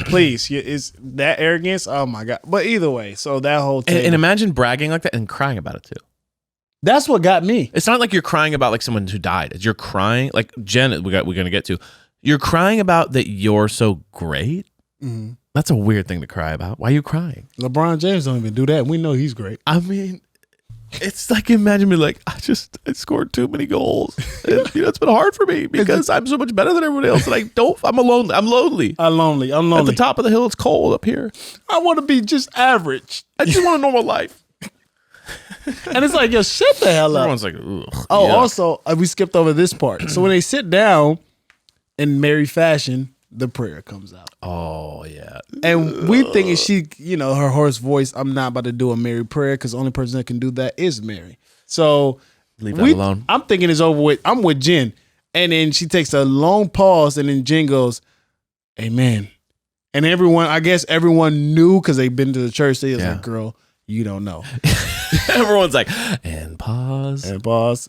please. Is that arrogance? Oh my God. But either way, so that whole thing. And imagine bragging like that and crying about it too. That's what got me. It's not like you're crying about like someone who died. It's you're crying, like Jen, we're going to get to. You're crying about that you're so great. Mm-hmm. That's a weird thing to cry about. Why are you crying? LeBron James don't even do that. We know he's great. I mean, it's like, imagine me like, I scored too many goals. And, it's been hard for me because I'm so much better than everybody else. And I'm alone. I'm lonely. I'm lonely. At the top of the hill, it's cold up here. I want to be just average. I just want a normal life. And it's like, yo, shut the hell up. Everyone's like, ugh. Oh, yuck. Also, we skipped over this part. So when they sit down in Mary fashion, the prayer comes out. Oh, yeah. And we think she, her hoarse voice, I'm not about to do a Mary prayer because the only person that can do that is Mary. So leave that alone. I'm thinking it's over with. I'm with Jen. And then she takes a long pause and then Jen goes, amen. And I guess everyone knew because they've been to the church. They was like, girl, you don't know. Everyone's like, and pause.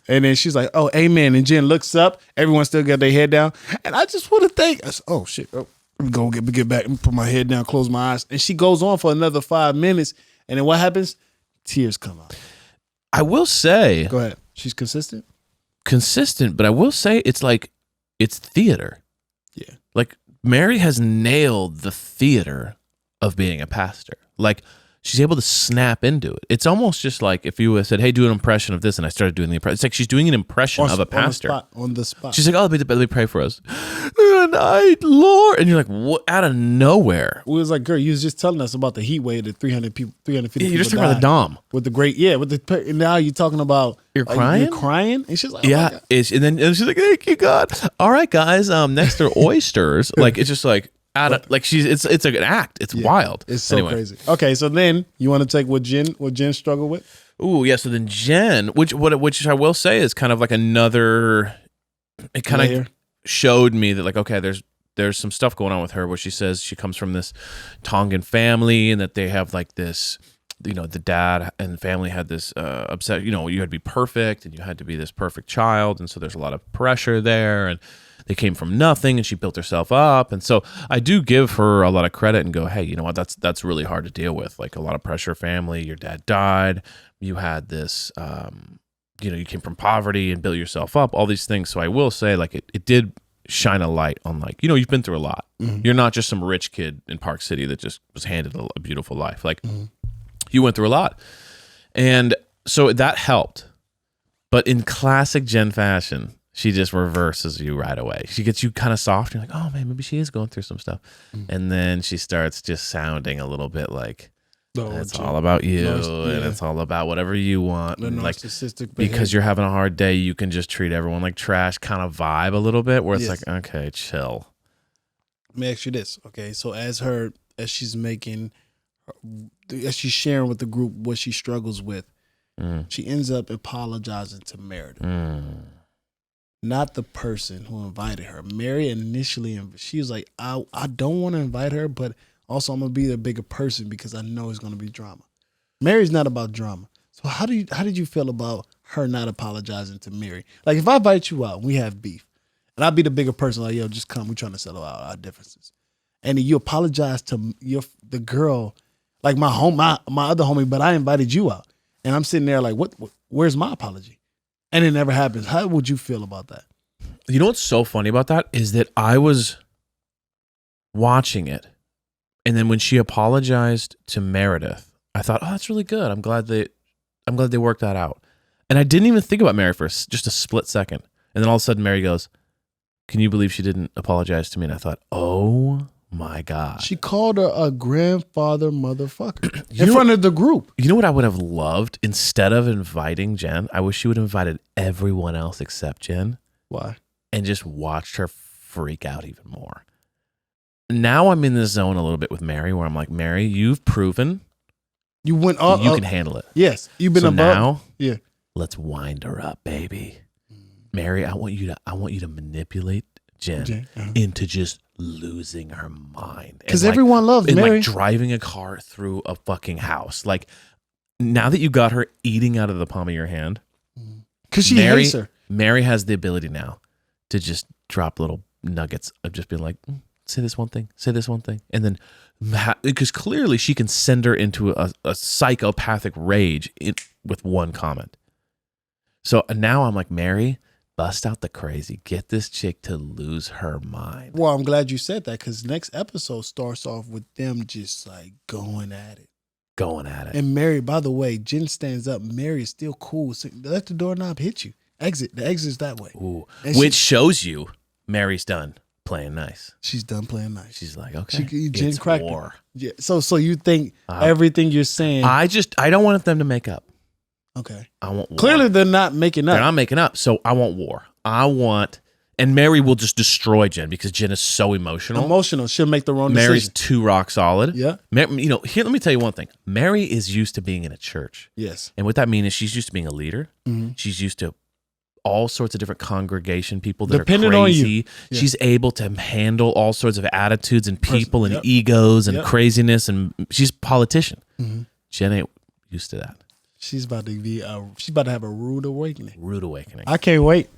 And then she's like, oh, amen. And Jen looks up. Everyone still got their head down. And I just want to think, oh, shit. Oh, I'm going to get back and put my head down, close my eyes. And she goes on for another 5 minutes. And then what happens? Tears come out. I will say. Go ahead. She's consistent? Consistent, but I will say it's theater. Yeah. Like, Mary has nailed the theater of being a pastor. Like, she's able to snap into it. It's almost just like if you said, hey, do an impression of this, and I started doing the impression. It's like she's doing an impression of a pastor. On the spot. She's like, oh, let me pray for us. Night, Lord. And you're like, what? Out of nowhere. We was like, girl, you was just telling us about the heat wave that 350 people you're just talking about the Dom. With the great, and now you're talking about. You're crying? You're crying? And she's like, oh yeah. And she's like, thank you, God. All right, guys, next are oysters. Like, it's just like, it's like an act. It's wild. It's so crazy. Okay, so then you want to take what Jen struggled with? Ooh, yeah. So then Jen, which I will say is kind of like another. It kind of showed me that like, okay, there's some stuff going on with her where she says she comes from this Tongan family and that they have like this. The dad and the family had this upset. You had to be perfect and you had to be this perfect child, and so there's a lot of pressure there and. they came from nothing and she built herself up. And so I do give her a lot of credit and go, hey, you know what? That's really hard to deal with. Like a lot of pressure family. Your dad died. You had this, you came from poverty and built yourself up, all these things. So I will say, like, it did shine a light on, like, you've been through a lot. Mm-hmm. You're not just some rich kid in Park City that just was handed a beautiful life. Like, you went through a lot. And so that helped. But in classic Jen fashion, she just reverses you right away. She gets you kind of soft. You're like, oh, man, maybe she is going through some stuff. Mm-hmm. And then she starts just sounding a little bit like, it's all about you, and it's all about whatever you want. The like, narcissistic because you're having a hard day, you can just treat everyone like trash kind of vibe a little bit, where it's like, okay, chill. Let me ask you this, okay? So as she's sharing with the group what she struggles with, she ends up apologizing to Meredith. Not the person who invited her. Mary initially, she was like, I don't want to invite her, but also I'm going to be the bigger person because I know it's going to be drama. Mary's not about drama. So how did you feel about her not apologizing to Mary? Like, if I invite you out and we have beef, and I'll be the bigger person, like, yo, just come, we're trying to settle out our differences. And then you apologize to the girl, like my other homie, but I invited you out. And I'm sitting there like, where's my apology? And it never happens. How would you feel about that? You know what's so funny about that is that I was watching it, and then when she apologized to Meredith, I thought, oh, that's really good. I'm glad they worked that out. And I didn't even think about Mary for just a split second. And then all of a sudden Mary goes, can you believe she didn't apologize to me? And I thought, oh my God. She called her a grandfather motherfucker in front of the group. You know what I would have loved? Instead of inviting Jen, I wish she would have invited everyone else except Jen. Why? And just watched her freak out even more. Now I'm in the zone a little bit with Mary, where I'm like, Mary, you've proven you went up. You can handle it. Yes, you've been so above. Now, yeah, let's wind her up, baby. Mary, I want you to manipulate Jen into just losing her mind. Because everyone loves Mary. Like driving a car through a fucking house. Like, now that you got her eating out of the palm of your hand, because she hates her. Mary has the ability now to just drop little nuggets of just being like, say this one thing, and then because clearly she can send her into a psychopathic rage with one comment. So now I'm like, Mary, bust out the crazy, get this chick to lose her mind. Well, I'm glad you said that, because next episode starts off with them just like going at it. And Mary, by the way, Jen stands up. Mary is still cool. So let the doorknob hit you. Exit. The exit's that way. Ooh. Which shows you Mary's done playing nice. She's done playing nice. She's like, okay, Jen it's cracked war. Yeah. So you think everything you're saying? I don't want them to make up. Okay. I want war. Clearly they're not making up. They're not making up. So I want war. And Mary will just destroy Jen because Jen is so emotional. She'll make the wrong decision. Mary's too rock solid. Yeah. Here, let me tell you one thing. Mary is used to being in a church. Yes. And what that means is she's used to being a leader. Mm-hmm. She's used to all sorts of different congregation people that Depending are crazy. On you. Yeah. She's able to handle all sorts of attitudes and people and egos and craziness, and she's a politician. Mm-hmm. Jen ain't used to that. She's about to have a rude awakening. I can't wait.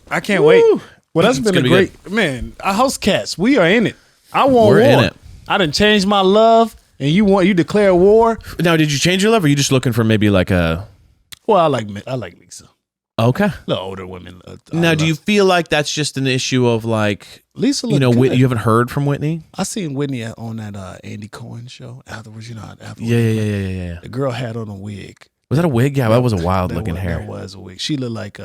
Well, that's been a great good. Man. Our house cats, we are in it. I want war. In it. I done changed my love, and you declare war. Now, did you change your love, or are you just looking for maybe like a? Well, I like Lisa. Okay. The older women. Now, do you feel like that's just an issue of like Lisa? You haven't heard from Whitney? I seen Whitney on that Andy Cohen show. Afterwards, afterwards. Yeah. The girl had on a wig. Was that a wig? Yeah, that was a wild looking hair. That was a wig. She looked like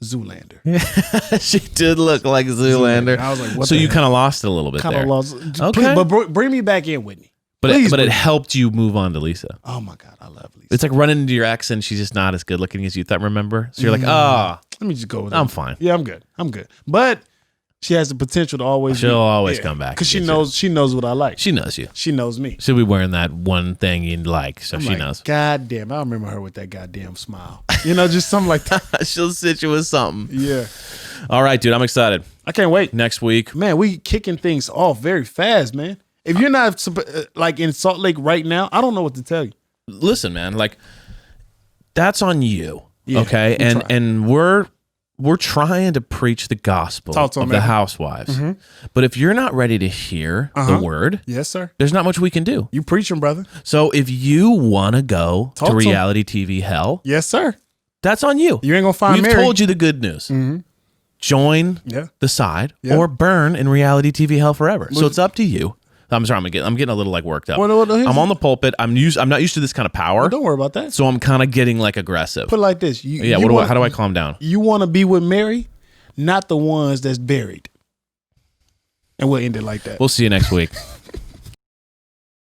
Zoolander. She did look like Zoolander. I was like, what? So you kind of lost it a little bit there. Lost. Okay. But bring me back in, Whitney. But it helped you move on to Lisa. Oh my God, I love Lisa. It's like running into your ex and she's just not as good looking as you thought. Remember? So you're like, let me just go with I'm fine. Yeah, I'm good. But she has the potential to always. She'll always come back because she knows what I like. She knows you. She knows me. She'll be wearing that one thing you like, so she knows. God damn, I remember her with that goddamn smile. Just something like that. She'll sit you with something. Yeah. All right, dude, I'm excited. I can't wait. Next week, man, we kicking things off very fast, man. If you're not like in Salt Lake right now, I don't know what to tell you. Listen, man, like that's on you. Yeah, okay, and we're we're trying to preach the gospel Talk to of 'em, the man. housewives. But if you're not ready to hear the word, Yes, sir. there's not much we can do. You preaching, brother. So if you want to go Talk to to 'em. reality TV hell, Yes, sir. that's on you. You ain't gonna find We've Mary. told you the good news. Join Yeah. the side Yeah. or burn in reality TV hell forever. So it's up to you. I'm sorry, I'm getting a little like worked up. Here's I'm on the pulpit. I'm not used to this kind of power. Don't worry about that. So I'm kind of getting like aggressive. Put it like this. How do I calm down? You want to be with Mary, not the ones that's buried. And we'll end it like that. We'll see you next week.